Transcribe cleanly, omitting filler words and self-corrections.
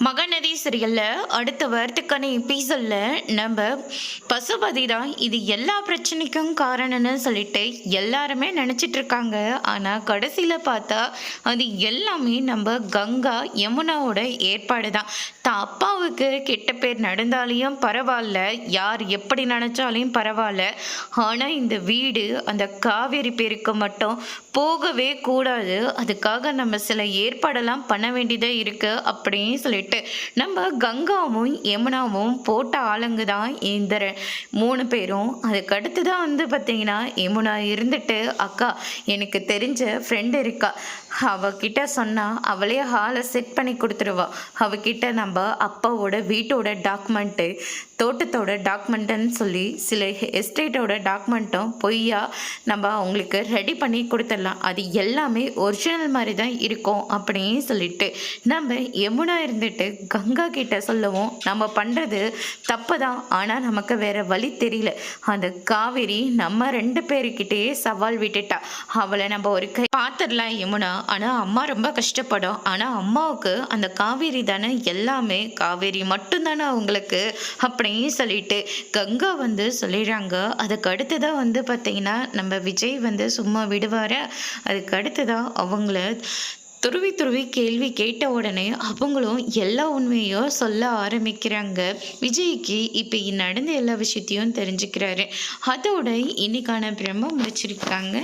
மகநதி சீரியல்ல அடுத்த வாரத்துக்கான எபிசோட்ல நம்ம பசுபதி தான் இது எல்லா பிரச்சனைக்கும் காரணம்னு சொல்லிட்டு எல்லாருமே நினச்சிட்டு இருக்காங்க. ஆனால் கடைசியில் பார்த்தா அது எல்லாமே நம்ம கங்கா யமுனாவோட ஏற்பாடு தான். அப்பாவுக்கு கெட்ட பேர் நடந்தாலையும் பரவாயில்ல, யார் எப்படி நினச்சாலையும் பரவாயில்ல, ஆனால் இந்த வீடு அந்த காவேரி பேருக்கு மட்டும் போகவே கூடாது, அதுக்காக நம்ம சில ஏற்பாடெல்லாம் பண்ண வேண்டியதாக இருக்குது அப்படின்னு சொல்லிட்டு நம்ம கங்காவும் யமுனாவும் போட்ட ஆளுங்க தான் இந்த 3 பேரும். அதுக்கடுத்து தான் வந்து பார்த்திங்கன்னா யமுனா இருந்துட்டு, அக்கா எனக்கு தெரிஞ்ச ஃப்ரெண்டு இருக்கா, அவகிட்ட சொன்னால் அவளே ஹாலை செட் பண்ணி கொடுத்துருவா, அவகிட்ட நம்ம அப்பாவோட வீட்டோட டாக்குமெண்ட்டு, தோட்டத்தோட டாக்குமெண்ட்டுன்னு சொல்லி சில எஸ்டேட்டோட டாக்குமெண்ட்டும் பொய்யா நம்ம அவங்களுக்கு ரெடி பண்ணி கொடுத்துடலாம், அது எல்லாமே ஒரிஜினல் மாதிரி தான் இருக்கும் அப்படின்னு சொல்லிட்டு நம்ம யமுனா இருந்துட்டு கங்கா கிட்ட சொல்லவும், நம்ம பண்ணுறது தப்பு தான், ஆனால் நமக்கு வேற வழி தெரியல, அந்த காவேரி நம்ம 2 பேருக்கிட்டே சவால் விட்டுட்டா, அவளை நம்ம ஒரு கை பார்த்துடலாம் யமுனா, ஆனால் அம்மா ரொம்ப கஷ்டப்படும், ஆனால் அம்மாவுக்கு அந்த காவேரி தானே எல்லாமே, காவேரி மட்டும்தானே அவங்களுக்கு அப்படின்னு சொல்லிட்டு கங்கா வந்து சொல்லிடுறாங்க. அதுக்கு அடுத்ததான் வந்து பார்த்தீங்கன்னா நம்ம விஜய் வந்து சும்மா விடுவார, அதுக்கு அடுத்ததான் அவங்கள துருவி துருவி கேள்வி கேட்ட உடனே அவங்களும் எல்லா உண்மையும் சொல்ல ஆரம்பிக்கிறாங்க. விஜய்க்கு இப்போ நடந்த எல்லா விஷயத்தையும் தெரிஞ்சுக்கிறாரு. அதோட இன்னைக்கான பிரம்ம முடிச்சிருக்காங்க.